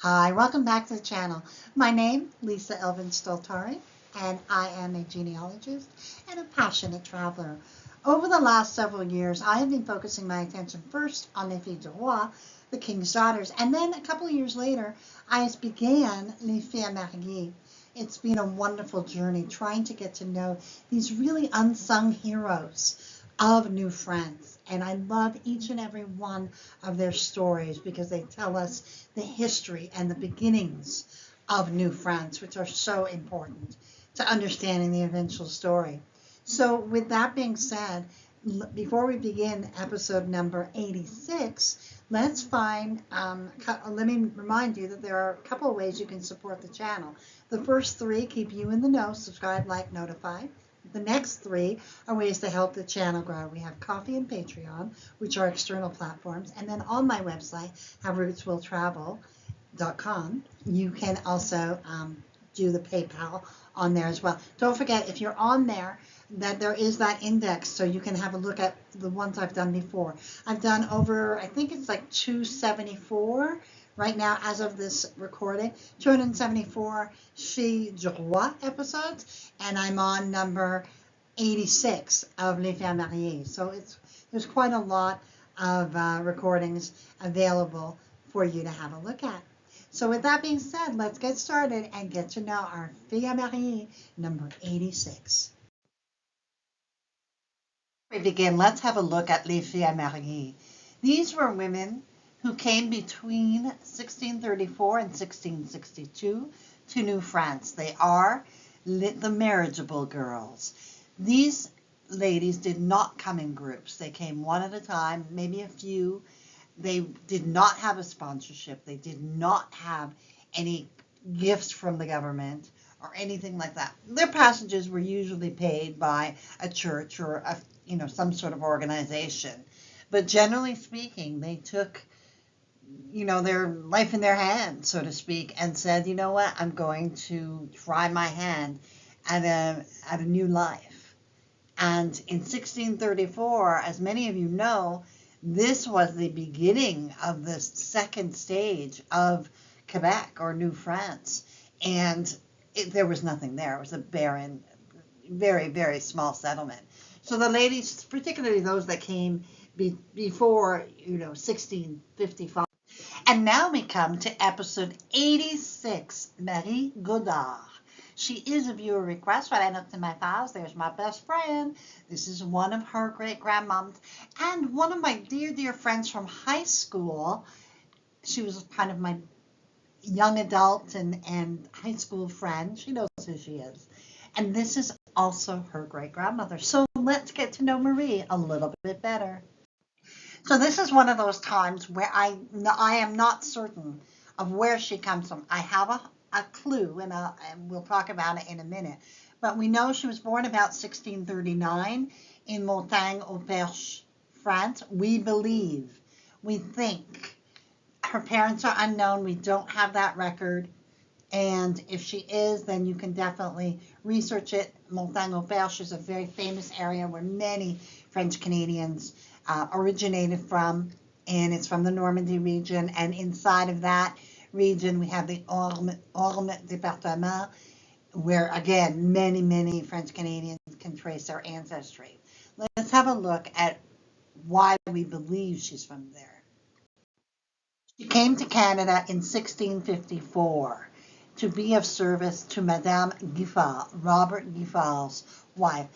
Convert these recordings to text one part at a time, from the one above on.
Hi, welcome back to the channel. My name, Lisa Elvin Stoltari, and I am a genealogist and a passionate traveler. Over the last several years, I have been focusing my attention first on Les Filles du Roi, the King's Daughters, and then a couple of years later, I began Les Filles Mariées. It's been a wonderful journey trying to get to know these really unsung heroes of New France. And I love each and every one of their stories because they tell us the history and the beginnings of New France, which are so important to understanding the eventual story. So with that being said, before we begin episode number 86, let me remind you that there are a couple of ways you can support the channel. The first three keep you in the know: subscribe, like, notify. The next three are ways to help the channel grow. We have Coffee and Patreon, which are external platforms. And then on my website, howorootswilltravel.com, you can also do the PayPal on there as well. Don't forget, if you're on there, that there is that index so you can have a look at the ones I've done before. I've done over, I think it's like 274 right now as of this recording, 274 Filles du Roi episodes, and I'm on number 86 of Les Filles Mariées. So there's quite a lot of recordings available for you to have a look at. So with that being said, let's get started and get to know our Filles Mariées number 86. Before we begin, let's have a look at Les Filles Mariées. These were women who came between 1634 and 1662 to New France. They are the marriageable girls. These ladies did not come in groups. They came one at a time, maybe a few. They did not have a sponsorship. They did not have any gifts from the government or anything like that. Their passages were usually paid by a church or some sort of organization. But generally speaking, they took their life in their hands, so to speak, and said, you know what, I'm going to try my hand at a new life. And in 1634, as many of you know, this was the beginning of the second stage of Quebec or New France. And there was nothing there. It was a barren, very, very small settlement. So the ladies, particularly those that came before 1655. And now we come to episode 86, Marie Godard. She is a viewer request. When I looked in my files, there's my best friend. This is one of her great-grandmoms and one of my dear, dear friends from high school. She was kind of my young adult and high school friend. She knows who she is. And this is also her great-grandmother. So let's get to know Marie a little bit better. So this is one of those times where I am not certain of where she comes from. I have a clue, and we'll talk about it in a minute. But we know she was born about 1639 in Montagne-au-Perche, France. We think. Her parents are unknown. We don't have that record. And if she is, then you can definitely research it. Montagne-au-Perche is a very famous area where many French Canadians originated from, and it's from the Normandy region. And inside of that region, we have the Orme Département, where, again, many, many French Canadians can trace their ancestry. Let's have a look at why we believe she's from there. She came to Canada in 1654 to be of service to Madame Giffard, Robert Giffard's wife.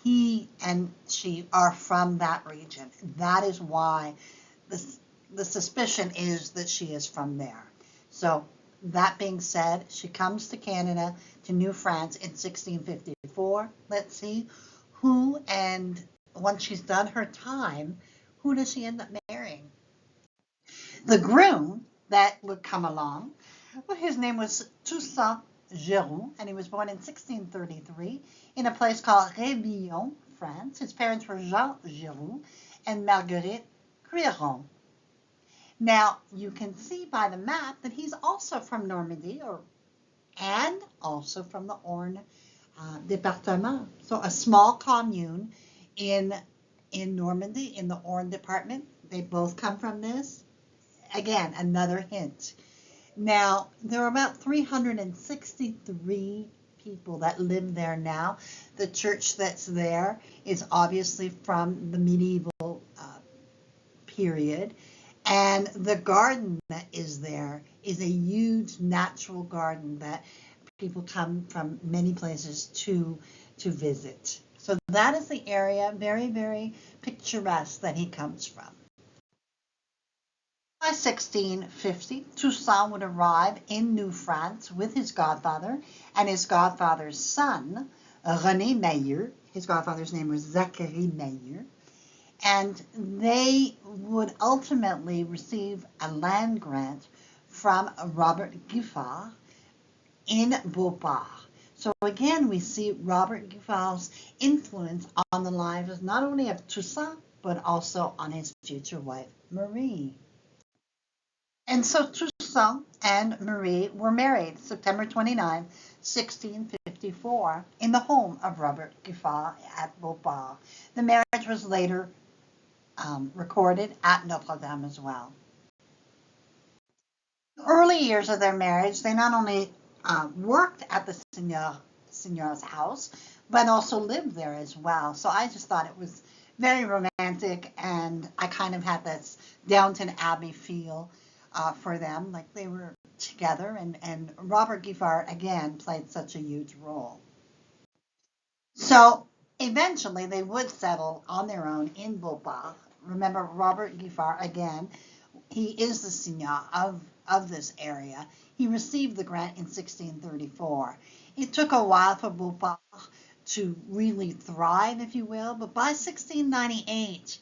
He and she are from that region. That is why the suspicion is that she is from there. So that being said, she comes to Canada, to New France in 1654. Let's see who, and once she's done her time, who does she end up marrying? The groom that would come along, well, his name was Toussaint, and he was born in 1633 in a place called Rébillon, France. His parents were Jean Giroux and Marguerite Cuiron. Now, you can see by the map that he's also from Normandy, and also from the Orne Département. So a small commune in Normandy, in the Orne Department. They both come from this. Again, another hint. Now, there are about 363 people that live there now. The church that's there is obviously from the medieval period. And the garden that is there is a huge natural garden that people come from many places to visit. So that is the area, very, very picturesque that he comes from. By 1650, Toussaint would arrive in New France with his godfather and his godfather's son, René Mayer. His godfather's name was Zachary Mayer. And they would ultimately receive a land grant from Robert Giffard in Beauport. So again, we see Robert Giffard's influence on the lives not only of Toussaint, but also on his future wife, Marie. And so Toussaint and Marie were married September 29, 1654, in the home of Robert Giffard at Beauport. The marriage was later recorded at Notre Dame as well. The early years of their marriage, they not only worked at the seigneur's house, but also lived there as well. So I just thought it was very romantic, and I kind of had this Downton Abbey feel for them, like they were together, and Robert Giffard, again, played such a huge role. So eventually they would settle on their own in Beauport. Remember, Robert Giffard, again, he is the seigneur of this area. He received the grant in 1634. It took a while for Beauport to really thrive, if you will, but by 1698,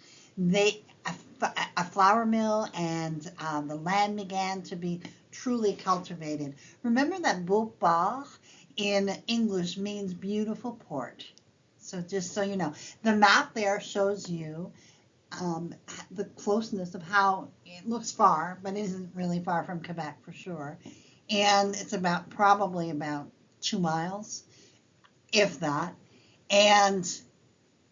a flour mill and the land began to be truly cultivated. Remember that Beauport in English means beautiful port. So just so you know, the map there shows you the closeness of how it looks far, but it isn't really far from Quebec for sure. And it's probably about 2 miles, if that. And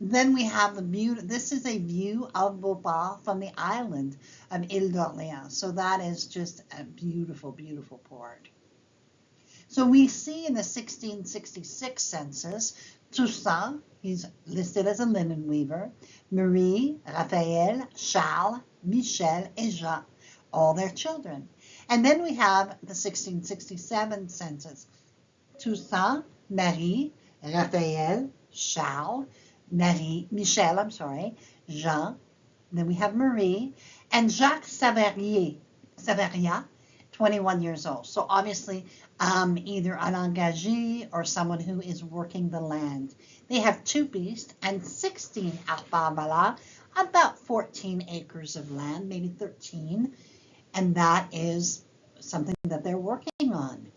then we have the view. This is a view of Beauport from the island of Ile d'Orléans. So that is just a beautiful, beautiful port. So we see in the 1666 census, Toussaint, he's listed as a linen weaver, Marie, Raphaël, Charles, Michel, and Jean, all their children. And then we have the 1667 census, Toussaint, Marie, Raphaël, Charles, Michel, Jean, then we have Marie, and Jacques Savaria, 21 years old. So obviously either an engagé or someone who is working the land. They have 2 beasts and 16 arbres, about 14 acres of land, maybe 13, and that is something that they're working on.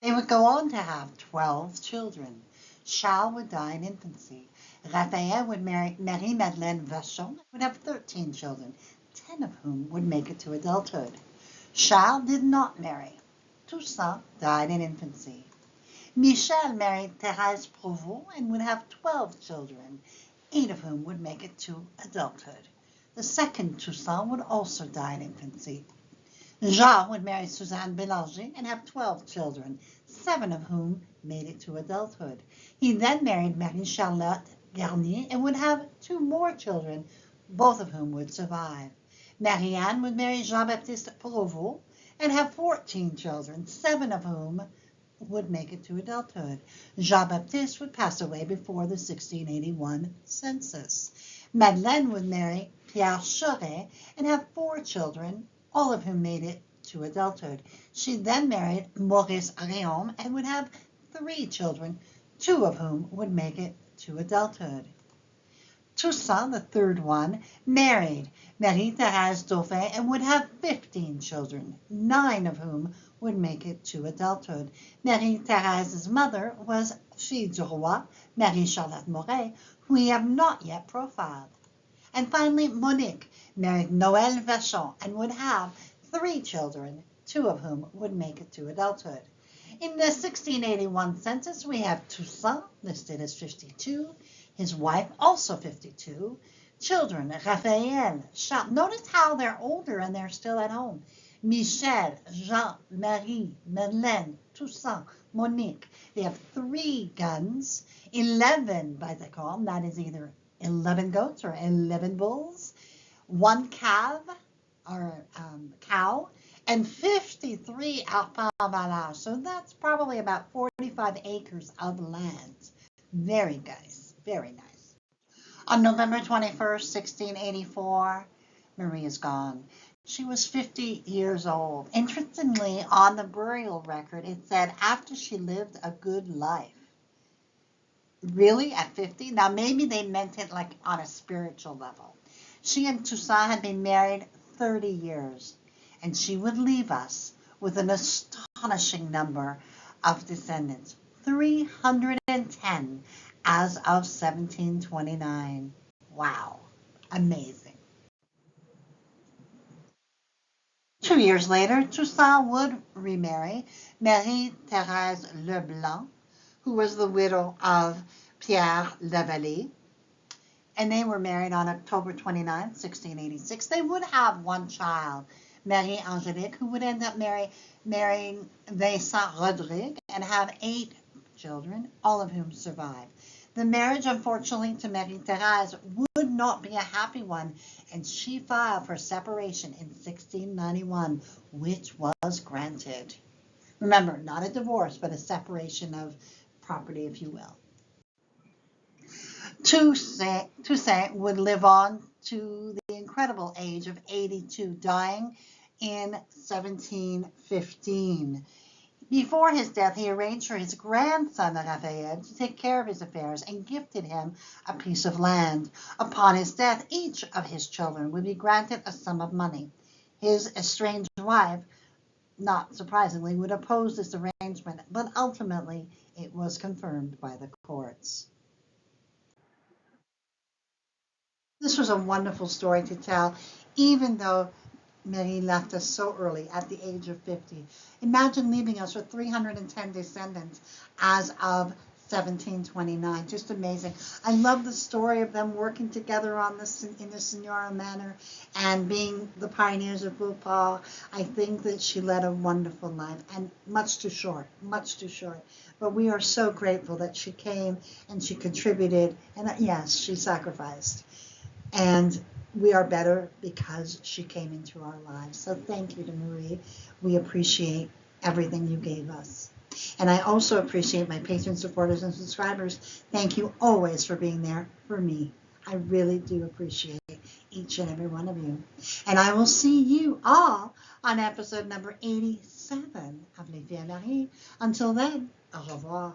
They would go on to have 12 children. Charles would die in infancy. Raphael would marry Marie-Madeleine Vachon and would have 13 children, 10 of whom would make it to adulthood. Charles did not marry. Toussaint died in infancy. Michel married Thérèse Provost and would have 12 children, 8 of whom would make it to adulthood. The second Toussaint would also die in infancy. Jean would marry Suzanne Bélanger and have 12 children, 7 of whom made it to adulthood. He then married Marie-Charlotte Garnier and would have 2 more children, both of whom would survive. Marianne would marry Jean-Baptiste Provost and have 14 children, 7 of whom would make it to adulthood. Jean-Baptiste would pass away before the 1681 census. Madeleine would marry Pierre Choret and have 4 children, all of whom made it to adulthood. She then married Maurice Réaume and would have 3 children, 2 of whom would make it to adulthood. Toussaint, the third one, married Marie-Thérèse Dauphin and would have 15 children, 9 of whom would make it to adulthood. Marie-Thérèse's mother was Fille du Roi, Marie-Charlotte Moret, who we have not yet profiled. And finally, Monique married Noël Vachon and would have 3 children, 2 of whom would make it to adulthood. In the 1681 census, we have Toussaint listed as 52, his wife also 52, Children, Raphael, Charles. Notice how they're older and they're still at home. Michel, Jean, Marie, Madeleine, Toussaint, Monique. They have 3 guns, 11 bicycles, that is either 11 goats or 11 bulls, 1 calf or cow, and 53 arpents valages. So that's probably about 45 acres of land. Very nice, very nice. On November 21st, 1684, Marie is gone. She was 50 years old. Interestingly, on the burial record, it said after she lived a good life. Really, at 50? Now, maybe they meant it like on a spiritual level. She and Toussaint had been married 30 years, and she would leave us with an astonishing number of descendants, 310 as of 1729. Wow, amazing. 2 years later, Toussaint would remarry Marie-Thérèse Leblanc, who was the widow of Pierre Lavallée, and they were married on October 29, 1686. They would have 1 child, Marie-Angélique, who would end up marrying Vincent Rodrigue and have 8 children, all of whom survived. The marriage, unfortunately, to Marie-Thérèse would not be a happy one, and she filed for separation in 1691, which was granted. Remember, not a divorce, but a separation of property, if you will. Toussaint would live on to the incredible age of 82, dying in 1715. Before his death, he arranged for his grandson, Raphael, to take care of his affairs and gifted him a piece of land. Upon his death, each of his children would be granted a sum of money. His estranged wife, not surprisingly, would oppose this arrangement, but ultimately it was confirmed by the courts. This was a wonderful story to tell, even though Marie left us so early at the age of 50. Imagine leaving us with 310 descendants as of 1729. Just amazing. I love the story of them working together on this in the Signora Manor and being the pioneers of Beauport. I think that she led a wonderful life, and much too short, much too short. But we are so grateful that she came and she contributed, and yes, she sacrificed. And we are better because she came into our lives. So thank you to Marie. We appreciate everything you gave us. And I also appreciate my patrons, supporters, and subscribers. Thank you always for being there for me. I really do appreciate each and every one of you. And I will see you all on episode number 87 of Les Filles à Marie. Until then, au revoir.